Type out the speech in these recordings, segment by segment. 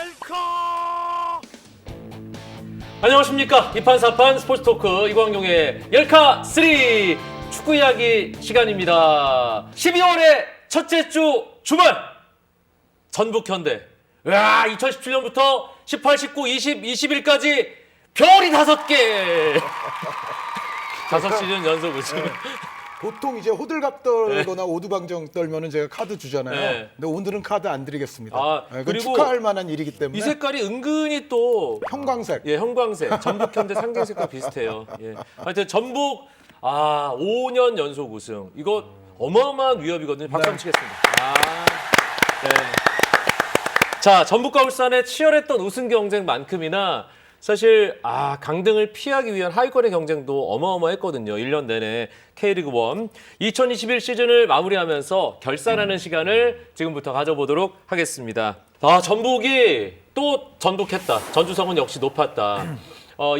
옐카! 안녕하십니까. 이판사판 스포츠토크 이광용의 옐카3 축구 이야기 시간입니다. 12월의 첫째 주 주말 전북현대. 와, 2017년부터 18, 19, 20, 21까지 별이 5개. 5시즌 연속 우승. 보통 이제 호들갑 떨거나 오두방정 떨면은 제가 카드 주잖아요. 네. 근데 오늘은 카드 안 드리겠습니다. 아, 그건 그리고 축하할 만한 일이기 때문에. 이 색깔이 은근히 또 형광색. 예, 형광색. 전북현대 상징색과 비슷해요. 예. 하여튼 전북 5년 연속 우승. 이거 어마어마한 위협이거든요. 박수 한번 치겠습니다. 네. 자, 전북과 울산의 치열했던 우승 경쟁만큼이나 사실 강등을 피하기 위한 하위권의 경쟁도 어마어마했거든요. 1년 내내 K리그 1 2021 시즌을 마무리하면서 결산하는 시간을 지금부터 가져보도록 하겠습니다. 전북이 또 전북했다. 전주성은 역시 높았다.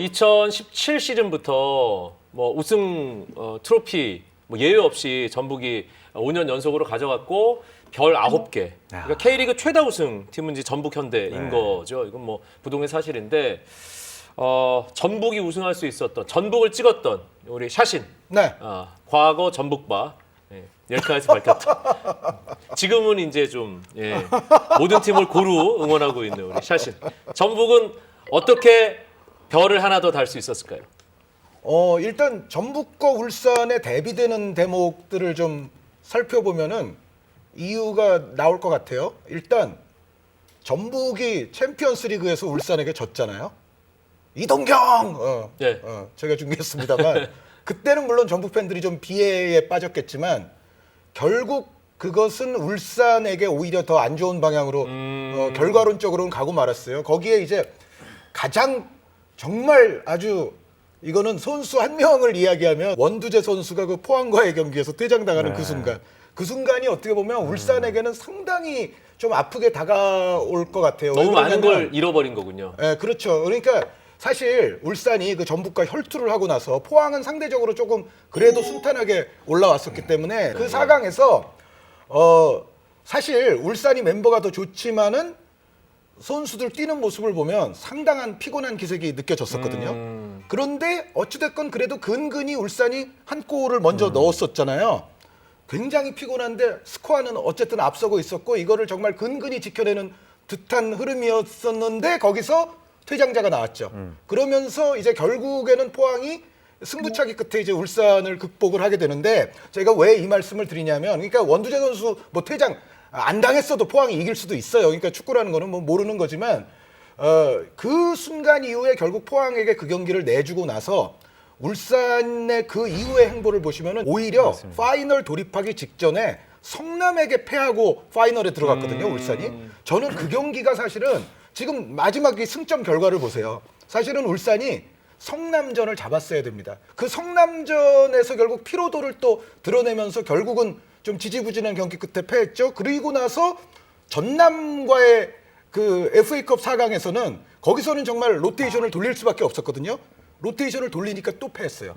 2017 시즌부터 뭐 우승 트로피 뭐 예외 없이 전북이 5년 연속으로 가져갔고 별 9개. 그러니까 K리그 최다 우승 팀은 이제 전북 현대인 거죠. 이건 뭐 부동의 사실인데 전북이 우승할 수 있었던, 전북을 찍었던 우리 샤신. 네. 과거 전북바. 옐카에서 밝혔다. 지금은 이제 좀 모든 팀을 고루 응원하고 있는 우리 샤신. 전북은 어떻게 별을 하나 더 달 수 있었을까요? 일단 전북과 울산에 대비되는 대목들을 좀 살펴보면은 이유가 나올 것 같아요. 일단 전북이 챔피언스 리그에서 울산에게 졌잖아요. 이동경! 제가 중계했습니다만 그때는 물론 전북 팬들이 좀 비애에 빠졌겠지만 결국 그것은 울산에게 오히려 더 안 좋은 방향으로 결과론적으로는 가고 말았어요. 거기에 이제 가장 정말 아주 이거는 선수 한 명을 이야기하면 원두재 선수가 그 포항과의 경기에서 퇴장당하는 그 순간. 그 순간이 어떻게 보면 울산에게는 상당히 좀 아프게 다가올 것 같아요. 너무 많은 걸 잃어버린 거군요. 네, 그렇죠. 그러니까 사실 울산이 그 전북과 혈투를 하고 나서 포항은 상대적으로 조금 그래도 순탄하게 올라왔었기 때문에 그 4강에서 사실 울산이 멤버가 더 좋지만은 선수들 뛰는 모습을 보면 상당한 피곤한 기색이 느껴졌었거든요. 그런데 어찌됐건 그래도 근근히 울산이 한 골을 먼저 넣었었잖아요. 굉장히 피곤한데 스코어는 어쨌든 앞서고 있었고 이거를 정말 근근히 지켜내는 듯한 흐름이었었는데 거기서 퇴장자가 나왔죠. 그러면서 이제 결국에는 포항이 승부차기 끝에 이제 울산을 극복을 하게 되는데 제가 왜 이 말씀을 드리냐면 그러니까 원두재 선수 뭐 퇴장 안 당했어도 포항이 이길 수도 있어요. 그러니까 축구라는 거는 뭐 모르는 거지만 그 순간 이후에 결국 포항에게 그 경기를 내주고 나서 울산의 그 이후의 행보를 보시면은 오히려 맞습니다. 파이널 돌입하기 직전에 성남에게 패하고 파이널에 들어갔거든요. 울산이. 저는 그 경기가 사실은 지금 마지막 이 승점 결과를 보세요. 사실은 울산이 성남전을 잡았어야 됩니다. 그 성남전에서 결국 피로도를 또 드러내면서 결국은 좀 지지부진한 경기 끝에 패했죠. 그리고 나서 전남과의 그 FA컵 4강에서는 거기서는 정말 로테이션을 돌릴 수밖에 없었거든요. 로테이션을 돌리니까 또 패했어요.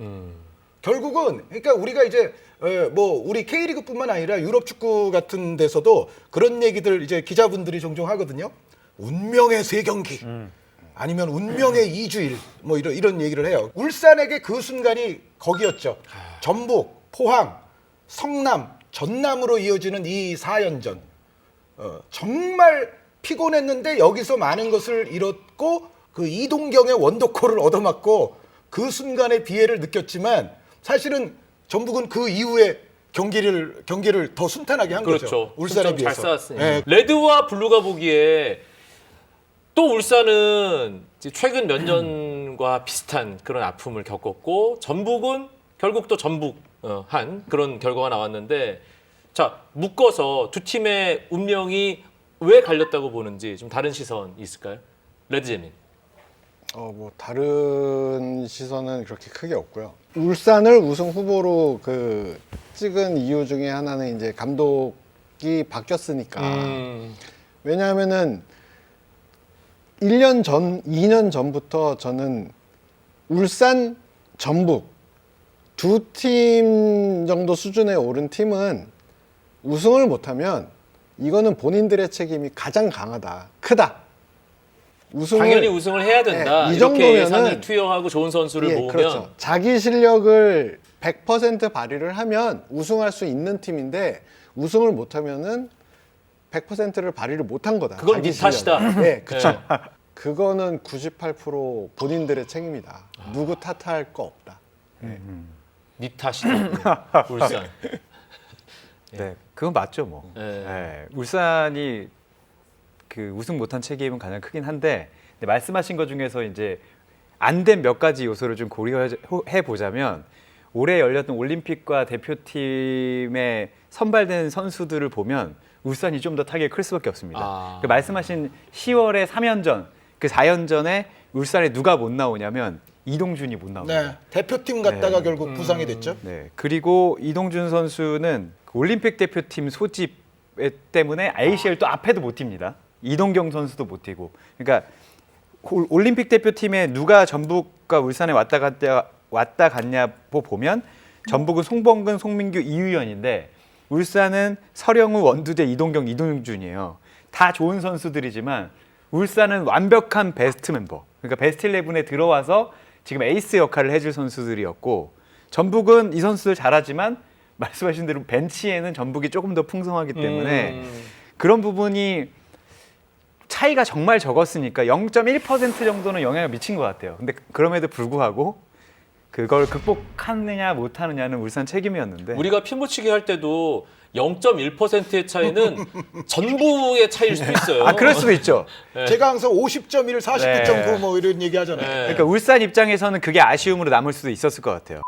결국은 그러니까 우리가 이제 뭐 우리 K리그뿐만 아니라 유럽 축구 같은 데서도 그런 얘기들 이제 기자분들이 종종 하거든요. 운명의 3경기 아니면 운명의 2주일 뭐 이런 얘기를 해요. 울산에게 그 순간이 거기였죠. 전북, 포항, 성남, 전남으로 이어지는 이 4연전. 정말 피곤했는데 여기서 많은 것을 잃었고 그 이동경의 원더골을 얻어맞고 그 순간의 비애를 느꼈지만 사실은 전북은 그 이후에 경기를 더 순탄하게 한 거죠. 울산에 비해서. 잘 쌓았으니. 레드와 블루가 보기에 또 울산은 최근 몇 년과 비슷한 그런 아픔을 겪었고 전북은 결국 또 전북한 그런 결과가 나왔는데 자 묶어서 두 팀의 운명이 왜 갈렸다고 보는지 좀 다른 시선이 있을까요? 레드제민. 뭐 다른 시선은 그렇게 크게 없고요. 울산을 우승 후보로 그 찍은 이유 중에 하나는 이제 감독이 바뀌었으니까. 왜냐하면은 1년 전, 2년 전부터 저는 울산, 전북 두 팀 정도 수준에 오른 팀은 우승을 못하면 이거는 본인들의 책임이 가장 강하다, 크다. 당연히 우승을 해야 된다. 네, 이 이렇게 정도면은- 예산을 투여하고 좋은 선수를 모으면 그렇죠. 자기 실력을 100% 발휘를 하면 우승할 수 있는 팀인데 우승을 못하면은 100%를 발휘를 못한 거다. 그건 자기 네 탓이다. 실력을. 네, 그렇죠. 그거는 98% 본인들의 책임이다. 누구 탓할 거 없다. 네 탓이다. 울산. 네, 그건 맞죠 뭐. 네. 네, 울산이 그 우승 못한 책임은 가장 크긴 한데 근데 말씀하신 것 중에서 이제 안 된 몇 가지 요소를 좀 고려해 보자면 올해 열렸던 올림픽과 대표팀에 선발된 선수들을 보면 울산이 좀 더 타격이 클 수밖에 없습니다. 그 말씀하신 10월에 3연전, 그 4연전에 울산에 누가 못 나오냐면 이동준이 못 나옵니다. 네, 대표팀 갔다가 네. 결국 부상이 됐죠. 네. 그리고 이동준 선수는 그 올림픽 대표팀 소집 때문에 ACL 또 앞에도 못 뜁니다. 이동경 선수도 못 뛰고. 그러니까 올림픽 대표팀에 누가 전북과 울산에 왔다 갔냐 보면 전북은 송범근, 송민규, 이유연인데 울산은 서령우, 원두재, 이동경, 이동준이에요. 다 좋은 선수들이지만 울산은 완벽한 베스트 멤버. 그러니까 베스트 11에 들어와서 지금 에이스 역할을 해줄 선수들이었고 전북은 이 선수들 잘하지만 말씀하신 대로 벤치에는 전북이 조금 더 풍성하기 때문에 그런 부분이 차이가 정말 적었으니까 0.1% 정도는 영향을 미친 것 같아요. 근데 그럼에도 불구하고 그걸 극복하느냐 못하느냐는 울산 책임이었는데 우리가 피 묻히기 할 때도 0.1%의 차이는 전부의 차이일 수도 있어요. 아 그럴 수도 있죠. 제가 항상 50.1, 49.9 네. 뭐 이런 얘기 하잖아요. 네. 그러니까 울산 입장에서는 그게 아쉬움으로 남을 수도 있었을 것 같아요.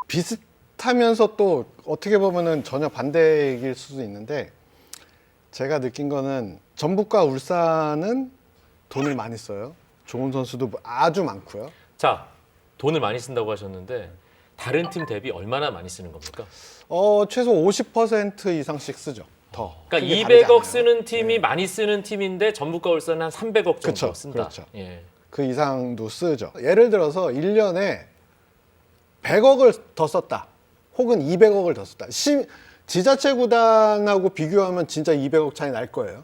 비슷하면서 또 어떻게 보면은 전혀 반대 얘기일 수도 있는데 제가 느낀 거는 전북과 울산은 돈을 많이 써요. 좋은 선수도 아주 많고요. 자, 돈을 많이 쓴다고 하셨는데 다른 팀 대비 얼마나 많이 쓰는 겁니까? 최소 50% 이상씩 쓰죠. 더. 그러니까 크게 다르지 200억 않아요. 쓰는 팀이 많이 쓰는 팀인데 전북과 울산은 한 300억 정도 그쵸, 쓴다. 그렇죠. 예. 그 이상도 쓰죠. 예를 들어서 1년에 100억을 더 썼다. 혹은 200억을 더 썼다. 지자체 구단하고 비교하면 진짜 200억 차이 날 거예요.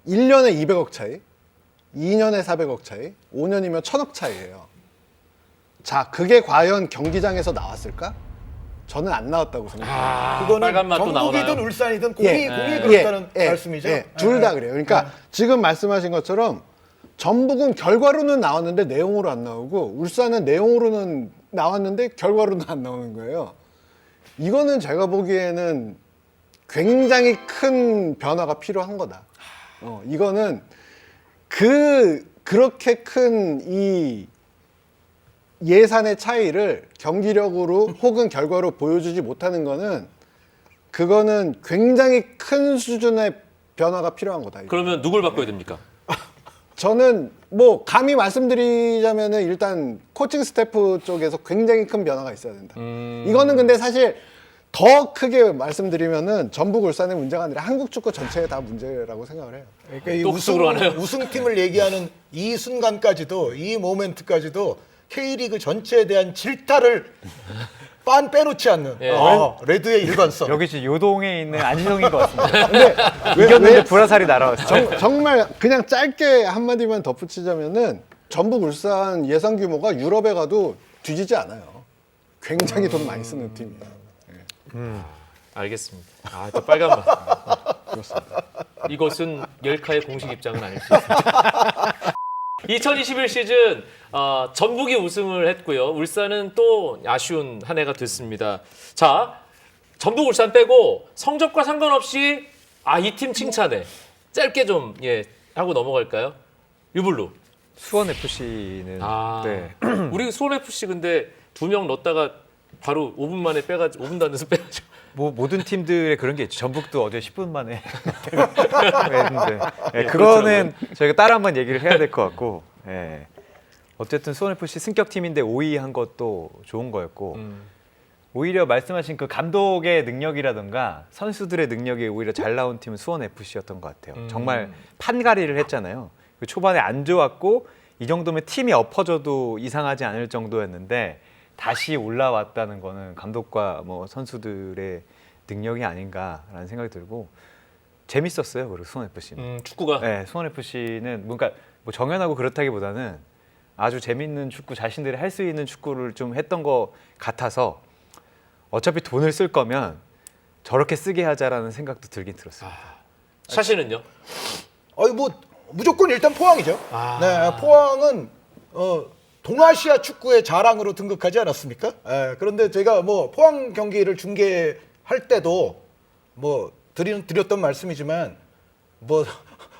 1년에 200억 차이, 2년에 400억 차이, 5년이면 1000억 차이예요. 자, 그게 과연 경기장에서 나왔을까? 저는 안 나왔다고 생각해요. 그거는 빨간 맛도 전북이든 나오나요? 울산이든 공이 예. 그렇다는 예. 말씀이죠. 예. 둘 다 그래요. 그러니까 지금 말씀하신 것처럼 전북은 결과로는 나왔는데 내용으로 안 나오고 울산은 내용으로는 나왔는데 결과로는 안 나오는 거예요. 이거는 제가 보기에는 굉장히 큰 변화가 필요한 거다. 이거는 그렇게 큰 이 예산의 차이를 경기력으로 혹은 결과로 보여주지 못하는 거는 그거는 굉장히 큰 수준의 변화가 필요한 거다. 그러면 누굴 바꿔야 됩니까? 저는 뭐 감히 말씀드리자면은 일단 코칭 스태프 쪽에서 굉장히 큰 변화가 있어야 된다. 이거는 근데 사실 더 크게 말씀드리면은 전북 울산의 문제가 아니라 한국 축구 전체의 다 문제라고 생각을 해요. 그러니까 이 또 그쪽으로 가나요? 우승팀을 얘기하는 이 순간까지도 이 모멘트까지도 K리그 전체에 대한 질타를 빤 빼놓지 않는 예. 레드의 일관성. 여기 지금 요동에 있는 안희성인 것 같습니다. 근데 이겼는데 불화살이 날아왔어요. 정말 그냥 짧게 한마디만 덧붙이자면은 전북 울산 예산 규모가 유럽에 가도 뒤지지 않아요. 굉장히 돈 많이 쓰는 팀이에요. 알겠습니다. 아, 또 빨간 맛. 그렇습니다. 이것은 열카의 공식 입장은 아닐 수 있습니다. 2021 시즌 전북이 우승을 했고요. 울산은 또 아쉬운 한 해가 됐습니다. 자, 전북 울산 빼고 성적과 상관없이 이 팀 칭찬해. 짧게 좀 하고 넘어갈까요? 유블루. 수원 FC는 네. 우리 수원 FC 근데 2명 넣었다가 바로 5분 만에 5분도 안 돼서 빼가지고. 뭐 모든 팀들의 그런 게 있죠. 전북도 어제 10분 만에 했는데 그거는 저희가 따로 한번 얘기를 해야 될 것 같고 어쨌든 수원 FC 승격 팀인데 5위 한 것도 좋은 거였고 오히려 말씀하신 그 감독의 능력이라든가 선수들의 능력이 오히려 잘 나온 팀은 수원 FC였던 것 같아요. 정말 판가리를 했잖아요. 초반에 안 좋았고 이 정도면 팀이 엎어져도 이상하지 않을 정도였는데 다시 올라왔다는 거는 감독과 뭐 선수들의 능력이 아닌가라는 생각이 들고 재밌었어요. 그리고 수원 FC는. 축구가. 네, 수원 FC는 뭔가 뭐 정연하고 그렇다기보다는 아주 재밌는 축구, 자신들이 할 수 있는 축구를 좀 했던 것 같아서 어차피 돈을 쓸 거면 저렇게 쓰게 하자라는 생각도 들긴 들었습니다. 샤시는요? 뭐 무조건 일단 포항이죠. 네, 포항은 동아시아 축구의 자랑으로 등극하지 않았습니까? 그런데 제가 뭐 포항 경기를 중계할 때도 뭐 드렸던 말씀이지만 뭐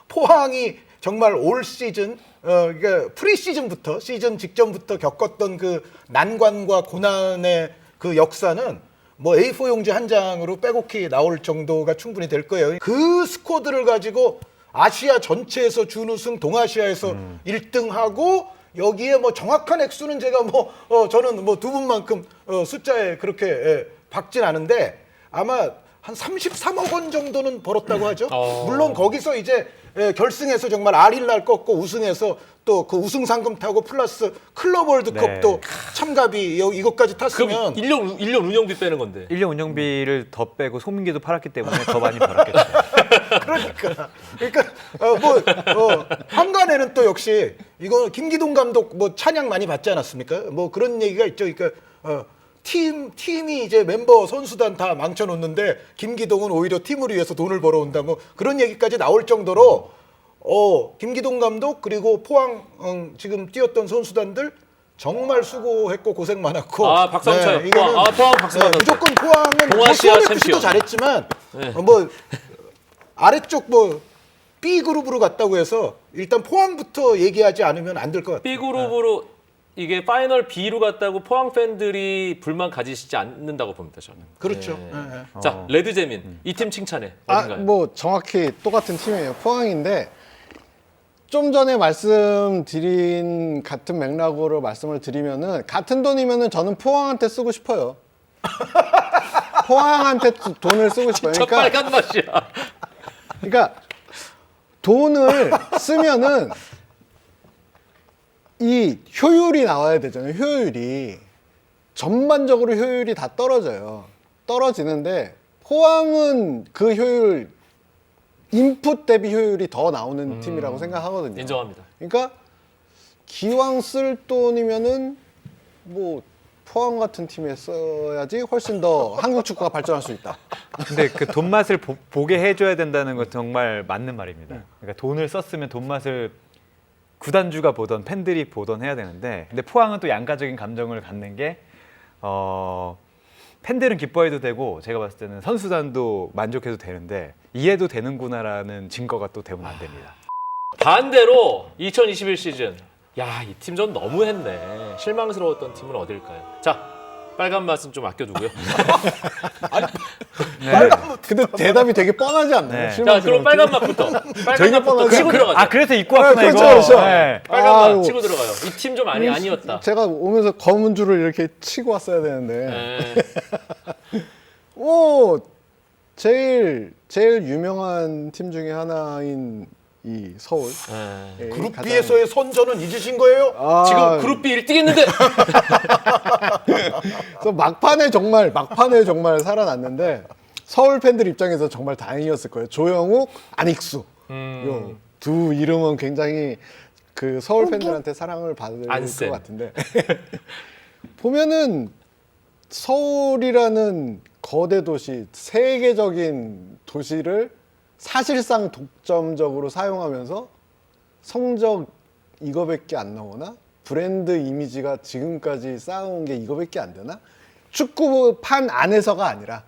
포항이 정말 올 시즌 그러니까 프리 시즌부터 시즌 직전부터 겪었던 그 난관과 고난의 그 역사는 뭐 A4 용지 한 장으로 빼곡히 나올 정도가 충분히 될 거예요. 그 스쿼드를 가지고 아시아 전체에서 준우승, 동아시아에서 1등하고 여기에 뭐 정확한 액수는 제가 저는 뭐 두 분만큼 숫자에 그렇게 박진 않은데 아마 한 33억 원 정도는 벌었다고 하죠. 물론 거기서 이제 결승에서 정말 알힐날 꺾고 우승해서 또 그 우승 상금 타고 플러스 클럽 월드컵도 네. 참가비 이것까지 탔으면 그럼 1년 운영비 빼는 건데. 1년 운영비를 더 빼고 송민기도 팔았기 때문에 더 많이 벌었겠죠. 그러니까 한간에는 또 역시 이거 김기동 감독 뭐 찬양 많이 받지 않았습니까? 뭐 그런 얘기가 있죠. 그러니까 팀이 이제 멤버 선수단 다 망쳐놓는데 김기동은 오히려 팀을 위해서 돈을 벌어온다. 뭐 그런 얘기까지 나올 정도로 김기동 감독 그리고 포항 지금 뛰었던 선수단들 정말 수고했고 고생 많았고. 박상철. 이거는 포항 박수 받았죠. 무조건 포항은 동아시아 도 챔피언. 잘했지만 네. 뭐 아래쪽 뭐 B 그룹으로 갔다고 해서 일단 포항부터 얘기하지 않으면 안 될 것 같아요. B 그룹으로 이게 파이널 B로 갔다고 포항 팬들이 불만 가지시지 않는다고 봅니다, 저는. 그렇죠. 네. 예. 자, 레드제민 이 팀 칭찬해. 어딘가요? 뭐 정확히 똑같은 팀이에요. 포항인데 좀 전에 말씀드린 같은 맥락으로 말씀을 드리면은 같은 돈이면은 저는 포항한테 쓰고 싶어요. 포항한테 돈을 쓰고 싶어요. 저 빨간 맛이야. 그러니까 돈을 쓰면은 이 효율이 나와야 되잖아요. 효율이 전반적으로 효율이 다 떨어져요. 떨어지는데 포항은 그 효율 인풋 대비 효율이 더 나오는 팀이라고 생각하거든요. 인정합니다. 그러니까 기왕 쓸 돈이면은 뭐 포항 같은 팀에 써야지 훨씬 더 한국 축구가 발전할 수 있다. 근데 그 돈 맛을 보게 해줘야 된다는 건 정말 맞는 말입니다. 그러니까 돈을 썼으면 돈 맛을 구단주가 보던 팬들이 보던 해야 되는데, 근데 포항은 또 양가적인 감정을 갖는 게 팬들은 기뻐해도 되고 제가 봤을 때는 선수단도 만족해도 되는데 이해도 되는구나라는 증거가 또 되면 안 됩니다. 반대로 2021 시즌 야, 이 팀 전 너무했네. 실망스러웠던 팀은 어딜까요? 자, 빨간 맛은 좀 아껴두고요. 근데 대답이 되게 뻔하지 않나요? 네. 자, 그럼 빨간 맛부터. 빨간 되게 맛부터 뻔하죠. 치고 들어가죠. 아, 그래서 입고 왔구나 그렇죠, 이거. 그렇죠. 네. 빨간 아유. 맛 치고 들어가요. 이 팀 좀 아니었다. 제가 오면서 검은 줄을 이렇게 치고 왔어야 되는데. 네. 제일 유명한 팀 중에 하나인 이 서울. 네. 예, 그룹 가장- B에서의 선전은 잊으신 거예요? 아, 지금 그룹 B 1등 했는데 그래서 막판에 정말 살아났는데 서울 팬들 입장에서 정말 다행이었을 거예요. 조영욱, 안익수. 요 두 이름은 굉장히 그 서울 팬들한테 사랑을 받을 안쌤. 것 같은데 보면은 서울이라는 거대 도시, 세계적인 도시를 사실상 독점적으로 사용하면서 성적 이거밖에 안 나오나? 브랜드 이미지가 지금까지 쌓아온 게 이거밖에 안 되나? 축구판 안에서가 아니라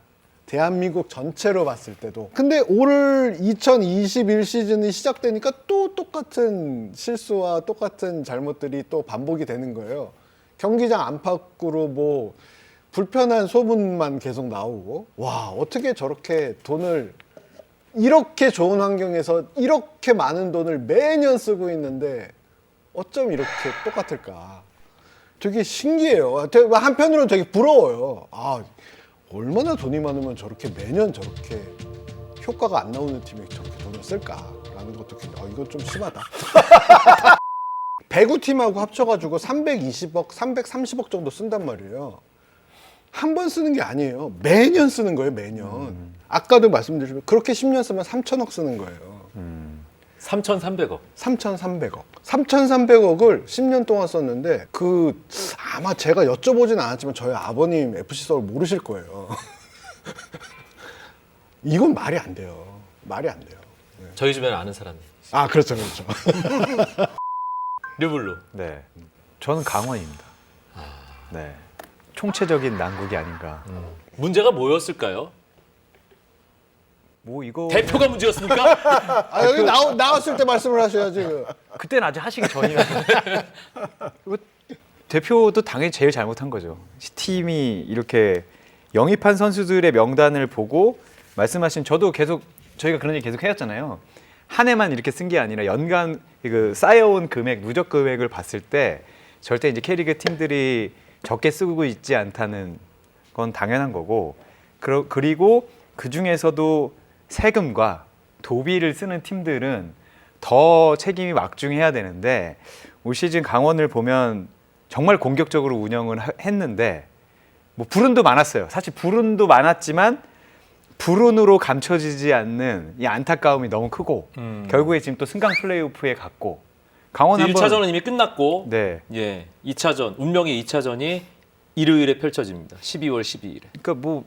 대한민국 전체로 봤을 때도. 근데 올 2021 시즌이 시작되니까 또 똑같은 실수와 똑같은 잘못들이 또 반복이 되는 거예요. 경기장 안팎으로 뭐 불편한 소문만 계속 나오고, 와, 어떻게 저렇게 돈을 이렇게 좋은 환경에서 이렇게 많은 돈을 매년 쓰고 있는데 어쩜 이렇게 똑같을까? 되게 신기해요. 한편으로는 되게 부러워요. 아, 얼마나 돈이 많으면 저렇게 매년 저렇게 효과가 안 나오는 팀이 저렇게 돈을 쓸까라는 것도 굉장히 이건 좀 심하다. 배구 팀하고 합쳐가지고 320억, 330억 정도 쓴단 말이에요. 한 번 쓰는 게 아니에요. 매년 쓰는 거예요, 매년. 아까도 말씀드렸지만 그렇게 10년 쓰면 3천억 쓰는 거예요. 3,300억. 3,300억. 3,300억을 10년 동안 썼는데 아마 제가 여쭤보진 않았지만 저희 아버님 FC 서울 모르실 거예요. 이건 말이 안 돼요. 말이 안 돼요. 저희 주변에 아는 사람이. 아, 그렇죠. 그렇죠. 류블루. 네, 저는 강원입니다. 네, 총체적인 난국이 아닌가. 문제가 뭐였을까요? 뭐 이거 대표가 문제였습니까? 아, 여기 나왔을 때 말씀을 하셔야지. 그때는 아직 하시기 전이라. 그리고 대표도 당연히 제일 잘못한 거죠. 팀이 이렇게 영입한 선수들의 명단을 보고 말씀하신 저도 계속 저희가 그런 얘기 계속 해왔잖아요. 한 해만 이렇게 쓴 게 아니라 연간 그 쌓여온 금액, 누적 금액을 봤을 때 절대 이제 K리그 팀들이 적게 쓰고 있지 않다는 건 당연한 거고 그리고 그 중에서도 세금과 도비를 쓰는 팀들은 더 책임이 막중해야 되는데 올 시즌 강원을 보면 정말 공격적으로 운영을 했는데 뭐 불운도 많았어요. 사실 불운도 많았지만 불운으로 감춰지지 않는 이 안타까움이 너무 크고 결국에 지금 또 승강 플레이오프에 갔고 강원 한번 1차전은 이미 끝났고 네. 예, 2차전 운명의 2차전이 일요일에 펼쳐집니다. 12월 12일에. 그러니까 뭐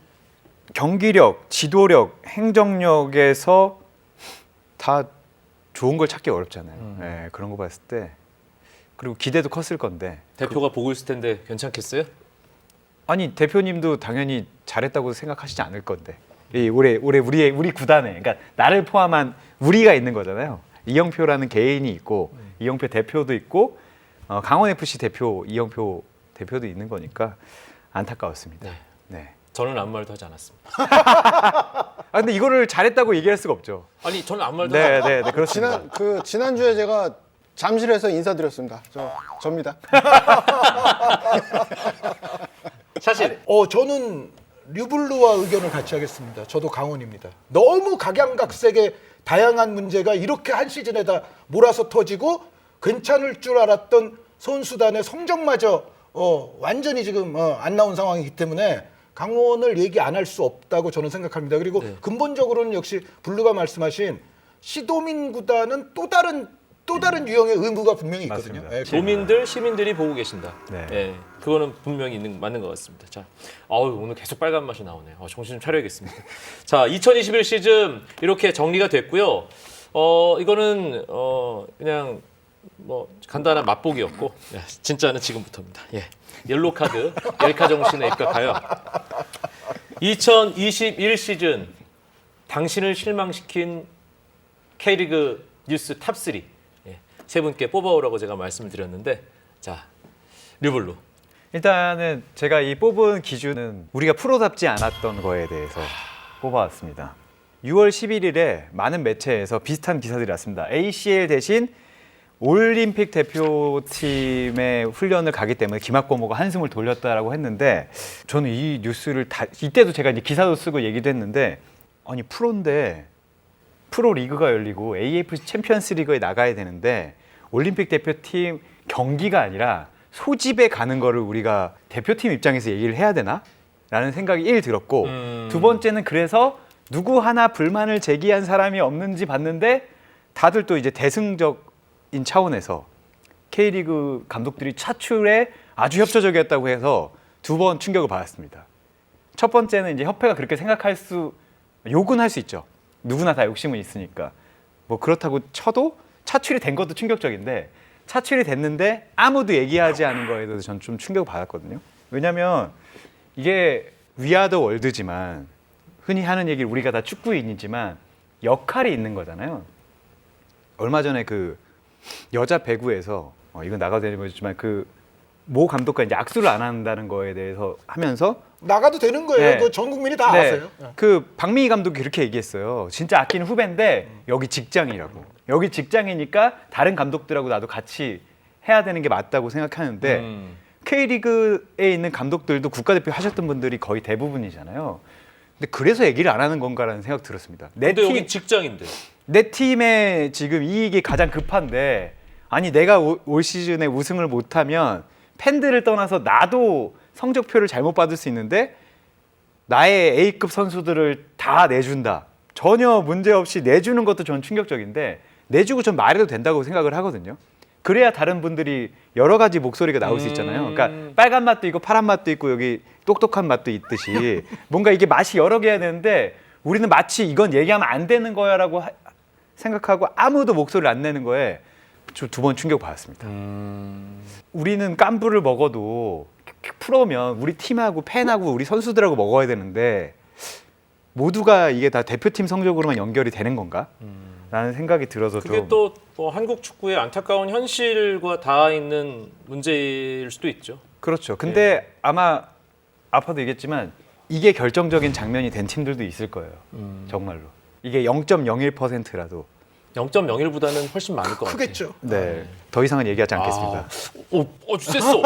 경기력, 지도력, 행정력에서 다 좋은 걸 찾기 어렵잖아요. 예, 그런 거 봤을 때 그리고 기대도 컸을 건데 대표가 보고 있을 텐데 괜찮겠어요? 아니 대표님도 당연히 잘했다고 생각하시지 않을 건데 이 올해 우리 구단에 그러니까 나를 포함한 우리가 있는 거잖아요. 이영표라는 개인이 있고 이영표 대표도 있고 강원 FC 대표 이영표 대표도 있는 거니까 안타까웠습니다. 네. 네. 저는 아무 말도 하지 않았습니다. 아 근데 이거를 잘했다고 얘기할 수가 없죠. 아니 저는 아무 말도 하지 않았습니다. 네, 그렇습니다. 지난주에 제가 잠실에서 인사드렸습니다. 접니다. 사실 저는 류블루와 의견을 같이 하겠습니다. 저도 강원입니다. 너무 각양각색의 다양한 문제가 이렇게 한 시즌에다 몰아서 터지고 괜찮을 줄 알았던 선수단의 성적마저 완전히 지금 안 나온 상황이기 때문에 강원을 얘기 안 할 수 없다고 저는 생각합니다. 그리고 네. 근본적으로는 역시 블루가 말씀하신 시도민 구단은 또 다른 유형의 의무가 분명히 있거든요. 맞습니다. 예, 도민들, 시민들이 보고 계신다. 네. 예, 그거는 분명히 맞는 것 같습니다. 자, 오늘 계속 빨간 맛이 나오네요. 정신 좀 차려야겠습니다. 자, 2021 시즌 이렇게 정리가 됐고요. 이거는 그냥 뭐 간단한 맛보기였고 진짜는 지금부터입니다. 예, 옐로 카드 엘카 정신에 입각하여 2021 시즌 당신을 실망시킨 K리그 뉴스 탑3 세 분께 뽑아오라고 제가 말씀을 드렸는데 자 류블루 일단은 제가 이 뽑은 기준은 우리가 프로답지 않았던 거에 대해서 뽑아왔습니다. 6월 11일에 많은 매체에서 비슷한 기사들이 났습니다. ACL 대신 올림픽 대표팀의 훈련을 가기 때문에 김학범호가 한숨을 돌렸다라고 했는데 저는 이 뉴스를 이때도 제가 이제 기사도 쓰고 얘기도 했는데 아니 프로인데 프로 리그가 열리고 AFC 챔피언스 리그에 나가야 되는데 올림픽 대표팀 경기가 아니라 소집에 가는 거를 우리가 대표팀 입장에서 얘기를 해야 되나? 라는 생각이 들었고 두 번째는 그래서 누구 하나 불만을 제기한 사람이 없는지 봤는데 다들 또 이제 대승적인 차원에서 K리그 감독들이 차출에 아주 협조적이었다고 해서 두 번 충격을 받았습니다. 첫 번째는 이제 협회가 그렇게 욕은 할 수 있죠. 누구나 다 욕심은 있으니까. 뭐 그렇다고 쳐도 차출이 된 것도 충격적인데 차출이 됐는데 아무도 얘기하지 않은 거에 대해서 전 좀 충격을 받았거든요. 왜냐하면 이게 위아더 월드지만 흔히 하는 얘기를 우리가 다 축구인이지만 역할이 있는 거잖아요. 얼마 전에 그 여자 배구에서 이건 나가도 되는 거지만 그 모 감독과 이제 악수를 안 한다는 거에 대해서 하면서 나가도 되는 거예요. 네. 그 전 국민이 다 네. 아세요. 그 박민희 감독이 그렇게 얘기했어요. 진짜 아끼는 후배인데 여기 직장이라고. 여기 직장이니까 다른 감독들하고 나도 같이 해야 되는 게 맞다고 생각하는데 K리그에 있는 감독들도 국가대표 하셨던 분들이 거의 대부분이잖아요. 근데 그래서 얘기를 안 하는 건가라는 생각 들었습니다. 근데 여기 직장인데 내 팀의 지금 이익이 가장 급한데 아니 내가 올 시즌에 우승을 못하면 팬들을 떠나서 나도 성적표를 잘못 받을 수 있는데 나의 A급 선수들을 다 내준다. 전혀 문제없이 내주는 것도 전 충격적인데 내주고 좀 말해도 된다고 생각을 하거든요. 그래야 다른 분들이 여러 가지 목소리가 나올 수 있잖아요. 그러니까 빨간 맛도 있고 파란 맛도 있고 여기 똑똑한 맛도 있듯이 뭔가 이게 맛이 여러 개야 되는데 우리는 마치 이건 얘기하면 안 되는 거야라고 생각하고 아무도 목소리를 안 내는 거에 두 번 충격 받았습니다. 우리는 깐부를 먹어도 풀어오면 우리 팀하고 팬하고 우리 선수들하고 먹어야 되는데 모두가 이게 다 대표팀 성적으로만 연결이 되는 건가? 라는 생각이 들어서 그게 또 뭐 한국 축구의 안타까운 현실과 닿아 있는 문제일 수도 있죠. 그렇죠. 근데 아마 아파도 얘기했지만 이게 결정적인 장면이 된 팀들도 있을 거예요. 정말로. 이게 0.01%라도 0.01보다는 훨씬 많을 것 같아요. 크겠죠. 네. 더 이상은 얘기하지 않겠습니다. 셌어.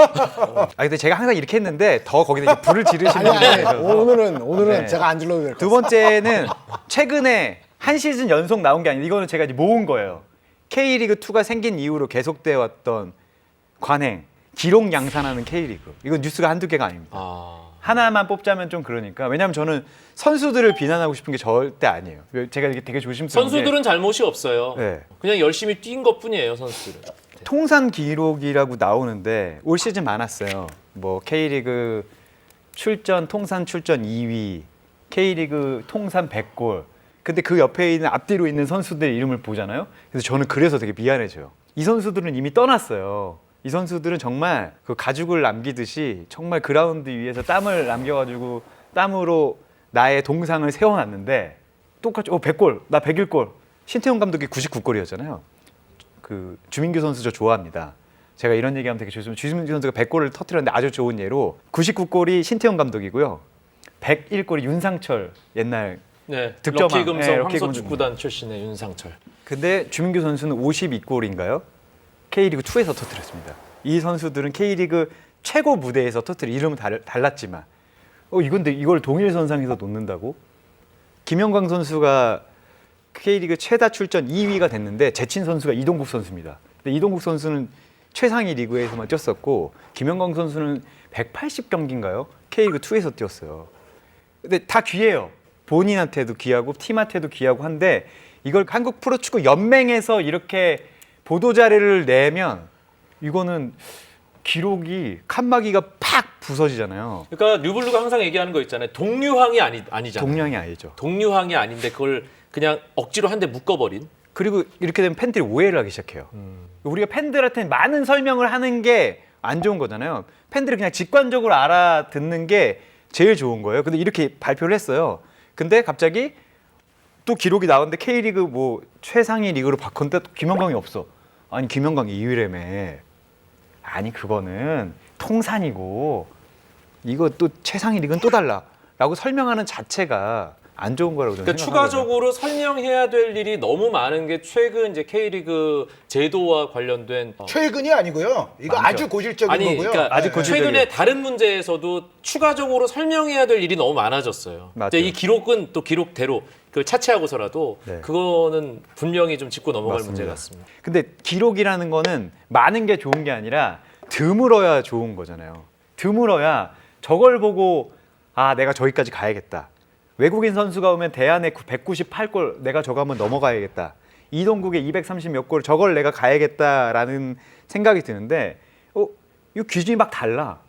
근데 제가 항상 이렇게 했는데 더 거기다 이제 불을 지르시는 분이 계셔서 오늘은 네. 제가 안 질러도 될 것 두 같아요. 번째는 최근에 한 시즌 연속 나온 게 아니라 이거는 제가 이제 모은 거예요. K리그2가 생긴 이후로 계속되어 왔던 관행, 기록 양산하는 K리그. 이건 뉴스가 한두 개가 아닙니다. 하나만 뽑자면 좀 그러니까. 왜냐하면 저는 선수들을 비난하고 싶은 게 절대 아니에요. 제가 이게 되게 조심스러운 게 선수들은 잘못이 없어요. 네. 그냥 열심히 뛴 것뿐이에요, 선수들은. 통산 기록이라고 나오는데 올 시즌 많았어요. 뭐 K리그 출전 통산 출전 2위, K리그 통산 100골. 근데 그 옆에 있는 앞뒤로 있는 선수들 이름을 보잖아요. 그래서 저는 그래서 되게 미안해져요. 이 선수들은 이미 떠났어요. 이 선수들은 정말 그 가죽을 남기듯이 정말 그라운드 위에서 땀을 남겨가지고 땀으로 나의 동상을 세워놨는데 똑같이 100골, 나 101골. 신태용 감독이 99골이었잖아요. 그 주민규 선수 저 좋아합니다. 제가 이런 얘기하면 되게 죄송해요. 주민규 선수가 100골을 터뜨렸는데 아주 좋은 예로 99골이 신태용 감독이고요. 101골이 윤상철 옛날 네, 득점왕. 럭키금성 네, 황소축구단 출신의 윤상철. 근데 주민규 선수는 52골인가요? K리그 2에서 터뜨렸습니다. 이 선수들은 K리그 최고 무대에서 터뜨려 이름은 달랐지만 이건데 이걸 동일선상에서 놓는다고? 김영광 선수가 K리그 최다 출전 2위가 됐는데 제친 선수가 이동국 선수입니다. 근데 이동국 선수는 최상위 리그에서만 뛰었었고 김영광 선수는 180경기인가요? K리그 2에서 뛰었어요. 근데 다 귀해요. 본인한테도 귀하고 팀한테도 귀하고 한데 이걸 한국 프로축구 연맹에서 이렇게 보도 자료를 내면 이거는 기록이 칸막이가 팍 부서지잖아요. 그러니까 류블루가 항상 얘기하는 거 있잖아요. 동류항이 아니잖아요. 동량이 아니죠. 동류항이 아닌데 그걸 그냥 억지로 한 대 묶어버린. 그리고 이렇게 되면 팬들이 오해를 하기 시작해요. 우리가 팬들한테 많은 설명을 하는 게 안 좋은 거잖아요. 팬들이 그냥 직관적으로 알아듣는 게 제일 좋은 거예요. 근데 이렇게 발표를 했어요. 근데 갑자기 또 기록이 나오는데 K리그 뭐 최상위 리그로 바꿨는데 또 김영광이 없어. 아니 김영광이 2위라며. 아니 그거는 통산이고 이거 또 최상위 리그는 또 달라라고 설명하는 자체가 안 좋은 거라고 저는 그러니까 생각하거든요. 추가적으로 설명해야 될 일이 너무 많은 게 최근 이제 K리그 제도와 관련된 최근이 아니고요. 이거 많죠. 아주 고질적인 아니 거고요. 그러니까 아주 고질적이에요. 최근에 다른 문제에서도 추가적으로 설명해야 될 일이 너무 많아졌어요. 맞아요. 근데 이 기록은 또 기록대로 그걸 차치하고서라도 네. 그거는 분명히 좀 짚고 넘어갈 맞습니다. 문제 같습니다. 근데 기록이라는 거는 많은 게 좋은 게 아니라 드물어야 좋은 거잖아요. 드물어야 저걸 보고 아 내가 저기까지 가야겠다. 외국인 선수가 오면 대안에 198골 내가 저거 한번 넘어가야겠다. 이동국의 230 몇 골 저걸 내가 가야겠다라는 생각이 드는데 이 기준이 막 달라.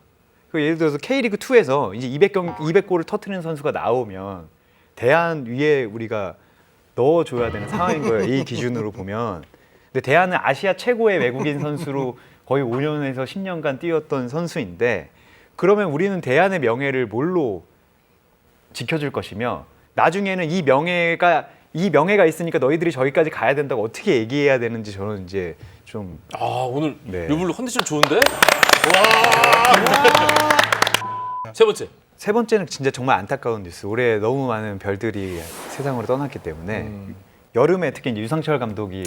예를 들어서 K리그 2에서 이제 200골을 터트리는 선수가 나오면 대안 위에 우리가 넣어줘야 되는 상황인 거예요. 이 기준으로 보면. 근데 대안은 아시아 최고의 외국인 선수로 거의 5년에서 10년간 뛰었던 선수인데 그러면 우리는 대안의 명예를 뭘로 지켜줄 것이며 나중에는 이 명예가 있으니까 너희들이 저기까지 가야 된다고 어떻게 얘기해야 되는지 저는 이제 좀 아 오늘 네. 류블루 컨디션 좋은데? 세 번째. 세 번째는 진짜 정말 안타까운 뉴스. 올해 너무 많은 별들이 세상으로 떠났기 때문에 여름에 특히 이제 유상철 감독이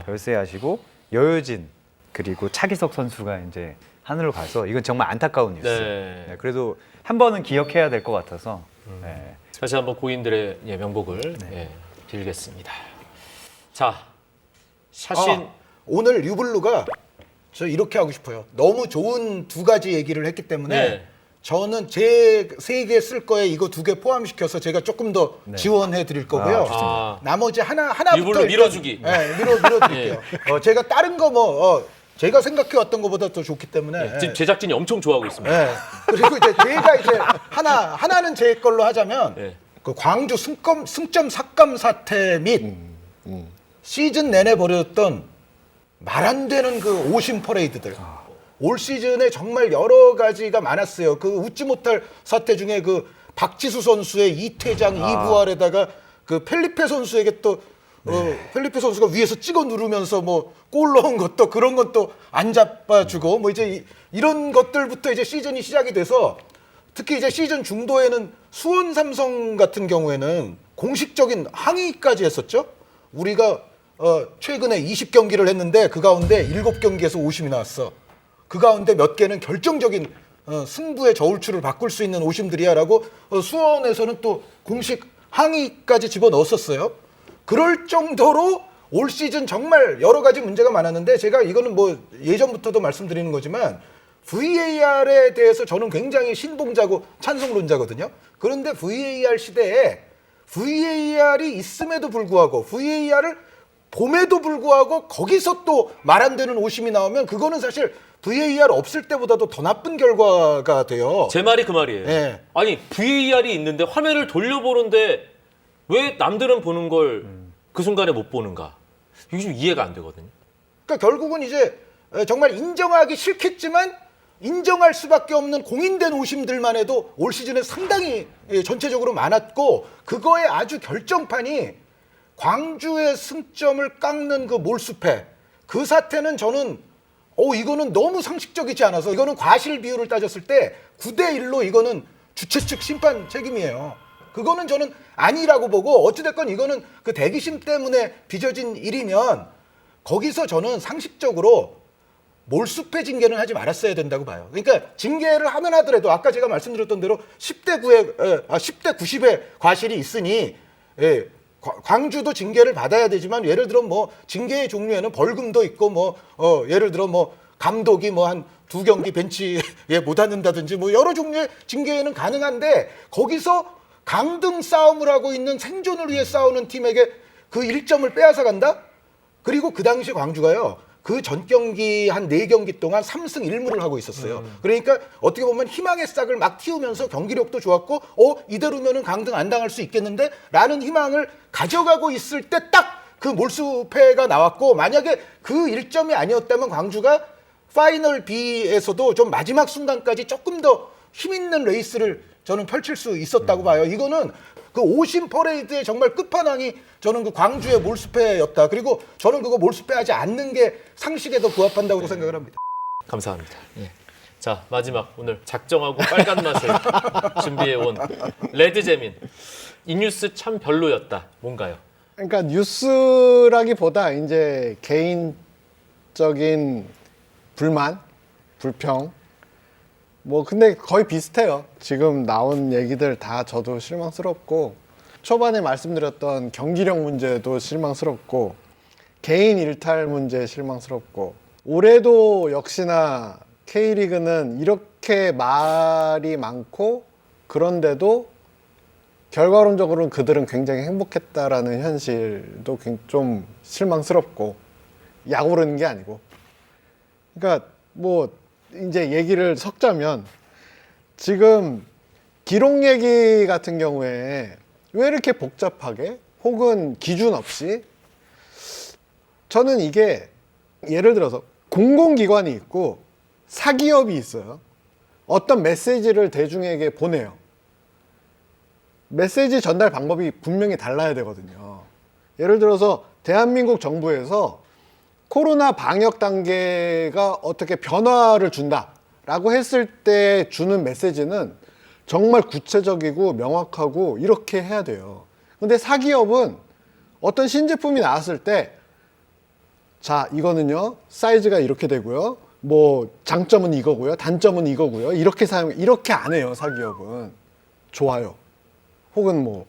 별세하시고 여효진 그리고 차기석 선수가 이제 하늘로 가서 이건 정말 안타까운 뉴스. 네. 네, 그래도 한 번은 기억해야 될 것 같아서. 네. 다시 한번 고인들의 명복을 빌겠습니다. 자, 샤신 오늘 류블루가 저 이렇게 하고 싶어요. 너무 좋은 두 가지 얘기를 했기 때문에 네. 저는 제 3개 쓸 거에 이거 2개 포함시켜서 제가 조금 더 지원해 드릴 거고요. 좋습니다. 나머지 하나부터 일부러 밀어주기. 네, 밀어드릴게요. 제가 다른 거 제가 생각해 왔던 것보다 더 좋기 때문에. 지금 제작진이 엄청 좋아하고 있습니다. 네. 그리고 이제 제가 이제 하나는 제 걸로 하자면 네. 그 광주 승점 삭감 사태 및 시즌 내내 벌였던 말 안 되는 그 오심 퍼레이드들. 올 시즌에 정말 여러 가지가 많았어요. 그 웃지 못할 사태 중에 그 박지수 선수의 이퇴장 이부활에다가 그 펠리페 선수에게 또 펠리페 선수가 위에서 찍어 누르면서 뭐 골 넣은 것도 그런 것도 안 잡아주고 뭐 이제 이런 것들부터 이제 시즌이 시작이 돼서 특히 이제 시즌 중도에는 수원 삼성 같은 경우에는 공식적인 항의까지 했었죠. 우리가 최근에 20경기를 했는데 그 가운데 7경기에서 오심이 나왔어. 그 가운데 몇 개는 결정적인 승부의 저울추를 바꿀 수 있는 오심들이야라고 수원에서는 또 공식 항의까지 집어넣었었어요. 그럴 정도로 올 시즌 정말 여러 가지 문제가 많았는데 제가 이거는 뭐 예전부터도 말씀드리는 거지만 VAR에 대해서 저는 굉장히 신봉자고 찬성론자거든요. 그런데 VAR 시대에 VAR이 있음에도 불구하고 VAR을 봄에도 불구하고 거기서 또 말 안 되는 오심이 나오면 그거는 사실 VAR 없을 때보다도 더 나쁜 결과가 돼요. 제 말이 그 말이에요. 네. 아니 VAR이 있는데 화면을 돌려보는데 왜 남들은 보는 걸 그 순간에 못 보는가? 이게 좀 이해가 안 되거든요. 그러니까 결국은 이제 정말 인정하기 싫겠지만 인정할 수밖에 없는 공인된 오심들만 해도 올 시즌에 상당히 전체적으로 많았고 그거의 아주 결정판이 광주의 승점을 깎는 그 몰수패 그 사태는 저는 이거는 너무 상식적이지 않아서 이거는 과실 비율을 따졌을 때 9대1로 이거는 주최 측 심판 책임이에요. 그거는 저는 아니라고 보고 어찌됐건 이거는 그 대기심 때문에 빚어진 일이면 거기서 저는 상식적으로 몰수패 징계는 하지 말았어야 된다고 봐요. 그러니까 징계를 하면 하더라도 아까 제가 말씀드렸던 대로 10대 90의 과실이 있으니 광주도 징계를 받아야 되지만 예를 들어 뭐 징계의 종류에는 벌금도 있고 뭐 예를 들어 뭐 감독이 뭐 한 2경기 벤치에 못 앉는다든지 뭐 여러 종류의 징계는 가능한데 거기서 강등 싸움을 하고 있는 생존을 위해 싸우는 팀에게 그 1점을 빼앗아 간다? 그리고 그 당시 광주가요. 그 전 경기 한 4경기 동안 3승 1무를 하고 있었어요. 그러니까 어떻게 보면 희망의 싹을 막 틔우면서 경기력도 좋았고 이대로면은 강등 안 당할 수 있겠는데 라는 희망을 가져가고 있을 때 딱 그 몰수패가 나왔고 만약에 그 1점이 아니었다면 광주가 파이널 B에서도 좀 마지막 순간까지 조금 더 힘있는 레이스를 저는 펼칠 수 있었다고 봐요. 이거는 그 오심 퍼레이드의 정말 끝판왕이 저는 그 광주의 몰수패였다. 그리고 저는 그거 몰수패하지 않는 게 상식에 더 부합한다고 생각을 합니다. 감사합니다. 예. 자 마지막 오늘 작정하고 빨간 맛을 준비해온 레드제민 이 뉴스 참 별로였다. 뭔가요? 그러니까 뉴스라기보다 이제 개인적인 불만, 불평. 뭐 근데 거의 비슷해요. 지금 나온 얘기들 다 저도 실망스럽고 초반에 말씀드렸던 경기력 문제도 실망스럽고 개인 일탈 문제 실망스럽고 올해도 역시나 K리그는 이렇게 말이 많고 그런데도 결과론적으로는 그들은 굉장히 행복했다라는 현실도 좀 실망스럽고 약 오르는 게 아니고 그러니까 뭐 이제 얘기를 섞자면 지금 기록 얘기 같은 경우에 왜 이렇게 복잡하게 혹은 기준 없이 저는 이게 예를 들어서 공공기관이 있고 사기업이 있어요. 어떤 메시지를 대중에게 보내요. 메시지 전달 방법이 분명히 달라야 되거든요. 예를 들어서 대한민국 정부에서 코로나 방역 단계가 어떻게 변화를 준다라고 했을 때 주는 메시지는 정말 구체적이고 명확하고 이렇게 해야 돼요. 근데 사기업은 어떤 신제품이 나왔을 때 자, 이거는요, 사이즈가 이렇게 되고요, 뭐 장점은 이거고요, 단점은 이거고요, 이렇게 이렇게 안 해요. 사기업은 좋아요. 혹은 뭐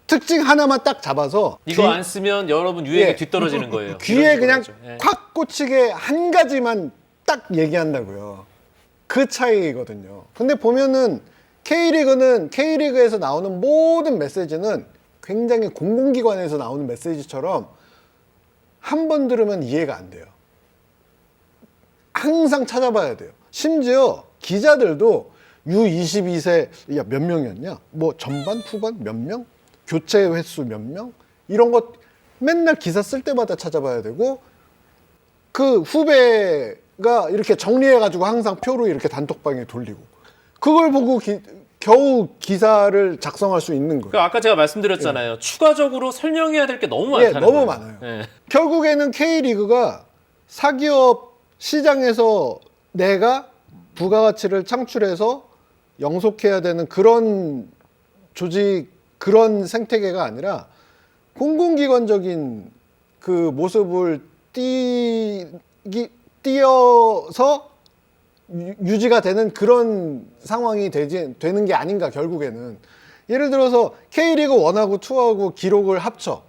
특징 하나만 딱 잡아서 이거 안 쓰면 여러분 유행에 뒤떨어지는 거예요. 귀에 그냥 하죠. 예. 콱 꽂히게 한 가지만 딱 얘기한다고요. 그 차이거든요. 근데 보면은 K리그에서 나오는 모든 메시지는 굉장히 공공기관에서 나오는 메시지처럼 한 번 들으면 이해가 안 돼요. 항상 찾아봐야 돼요. 심지어 기자들도 U22세 몇 명이었냐? 뭐 전반, 후반 몇 명? 교체 횟수 몇 명? 이런 것 맨날 기사 쓸 때마다 찾아봐야 되고 그 후배가 이렇게 정리해가지고 항상 표로 이렇게 단톡방에 돌리고 그걸 보고 겨우 기사를 작성할 수 있는 거예요. 그 아까 제가 말씀드렸잖아요. 추가적으로 설명해야 될 게 너무 예, 많다는 너무 거예요. 많아요. 예. 결국에는 K리그가 사기업 시장에서 내가 부가가치를 창출해서 영속해야 되는 그런 조직, 그런 생태계가 아니라 공공기관적인 그 모습을 띄어서 유지가 되는 그런 상황이 되는 게 아닌가 결국에는. 예를 들어서 K리그 1하고 2하고 기록을 합쳐.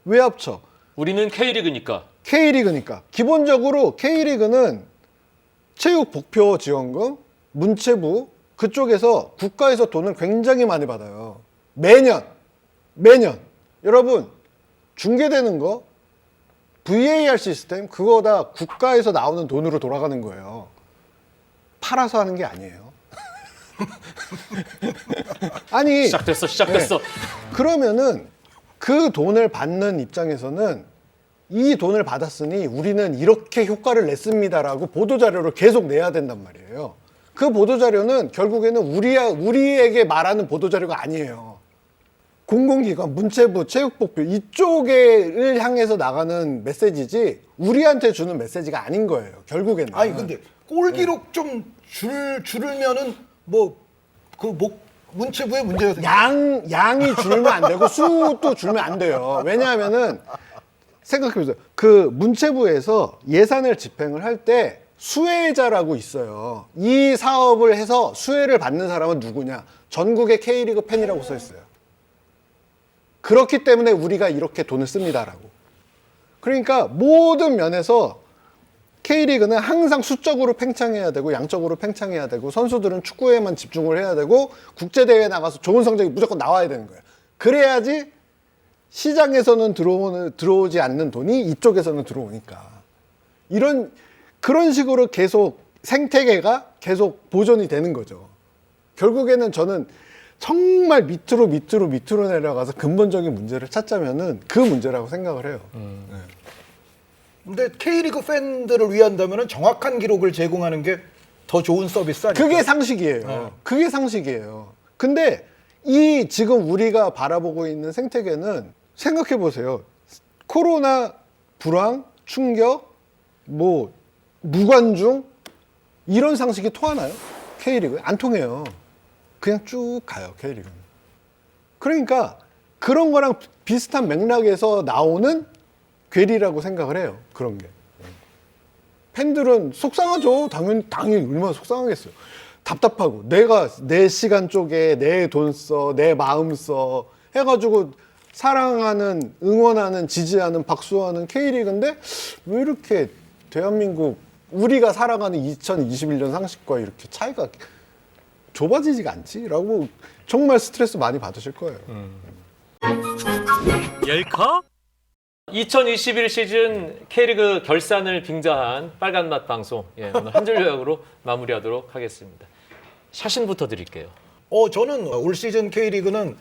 왜 합쳐? 우리는 K리그니까. K리그니까. 기본적으로 K리그는 체육 복표 지원금, 문체부 그쪽에서 국가에서 돈을 굉장히 많이 받아요. 매년. 여러분 중계되는 거 VAR 시스템 그거 다 국가에서 나오는 돈으로 돌아가는 거예요. 팔아서 하는 게 아니에요. 아니 시작됐어. 그러면은 그 돈을 받는 입장에서는 이 돈을 받았으니 우리는 이렇게 효과를 냈습니다라고 보도자료를 계속 내야 된단 말이에요. 그 보도자료는 결국에는 우리에게 말하는 보도자료가 아니에요. 공공기관, 문체부, 체육복표 이쪽을 향해서 나가는 메시지지 우리한테 주는 메시지가 아닌 거예요. 결국에는. 아니 근데 골 기록 좀 줄으면은 문체부의 문제가 생겨. 양이 줄면 안 되고 수도 줄면 안 돼요. 왜냐하면은 생각해보세요. 그 문체부에서 예산을 집행을 할 때 수혜자라고 있어요. 이 사업을 해서 수혜를 받는 사람은 누구냐? 전국의 K리그 팬이라고 써 있어요. 그렇기 때문에 우리가 이렇게 돈을 씁니다라고. 그러니까 모든 면에서 K리그는 항상 수적으로 팽창해야 되고 양적으로 팽창해야 되고 선수들은 축구에만 집중을 해야 되고 국제대회에 나가서 좋은 성적이 무조건 나와야 되는 거예요. 그래야지 시장에서는 들어오지 않는 돈이 이쪽에서는 들어오니까. 그런 식으로 계속 생태계가 계속 보존이 되는 거죠. 결국에는 저는 정말 밑으로 내려가서 근본적인 문제를 찾자면은 그 문제라고 생각을 해요. 근데 K리그 팬들을 위한다면은 정확한 기록을 제공하는 게 더 좋은 서비스 아닐까요? 그게 상식이에요. 그게 상식이에요. 근데 이 지금 우리가 바라보고 있는 생태계는 생각해 보세요. 코로나 불황, 충격, 뭐 무관중 이런 상식이 통하나요? K리그에 안 통해요. 그냥 쭉 가요. K리그는. 그러니까 그런 거랑 비슷한 맥락에서 나오는 괴리라고 생각을 해요. 그런 게. 팬들은 속상하죠. 당연히 얼마나 속상하겠어요. 답답하고 내가 내 시간 쪼개 내 돈 써, 내 마음 써 해가지고 사랑하는, 응원하는, 지지하는, 박수하는 K리그인데 왜 이렇게 대한민국 우리가 살아가는 2021년 상식과 이렇게 차이가 좁아지지가 않지? 라고 정말 스트레스 많이 받으실 거예요. 열카? 2021 시즌 K리그 결산을 빙자한 빨간맛 방송 오늘 한 줄 요약으로 마무리하도록 하겠습니다. 샤신부터 드릴게요. 저는 올 시즌 K리그는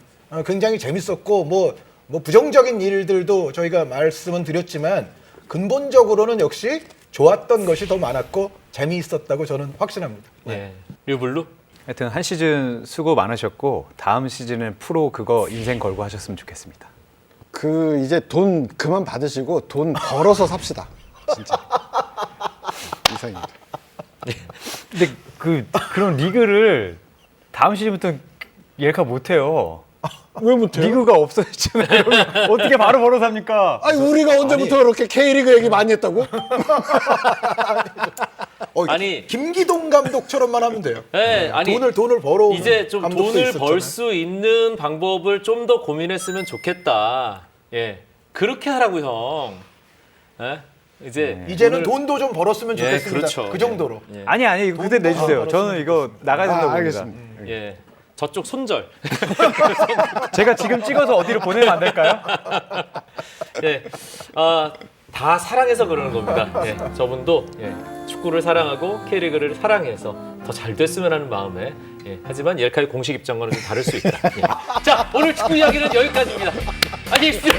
굉장히 재밌었고 뭐 부정적인 일들도 저희가 말씀은 드렸지만 근본적으로는 역시 좋았던 것이 더 많았고 재미있었다고 저는 확신합니다. 류블루? 하여튼 한 시즌 수고 많으셨고 다음 시즌은 프로 그거 인생 걸고 하셨으면 좋겠습니다. 이제 돈 그만 받으시고 돈 벌어서 삽시다. 진짜. 이상입니다. 근데 그런 리그를 다음 시즌부터 예카 못해요. 왜 못해요? 리그가 없어졌잖아요. 어떻게 바로 벌어 삽니까? 아니 우리가 언제부터 그렇게 K리그 얘기 많이 했다고? 아니 김기동 감독처럼만 하면 돼요. 네, 아니 돈을 벌어오는 이제 좀 감독도 돈을 있었잖아요. 벌 수 있는 방법을 좀 더 고민했으면 좋겠다. 그렇게 하라고 형. 이제 이제는 오늘- 돈도 좀 벌었으면 예, 좋겠습니다. 그렇죠. 그 정도로. 예. 아니 이거 그때 내주세요. 저는 이거 나가야 된다고 봅니다. 알겠습니다. 예. 저쪽 손절. 제가 지금 찍어서 어디로 보내면 안 될까요? 예. 다 사랑해서 그러는 겁니다. 예. 저분도 축구를 사랑하고 K리그를 사랑해서 더 잘 됐으면 하는 마음에 하지만 옐카의 공식 입장과는 좀 다를 수 있다. 자, 오늘 축구 이야기는 여기까지입니다. 안녕히 계십시오.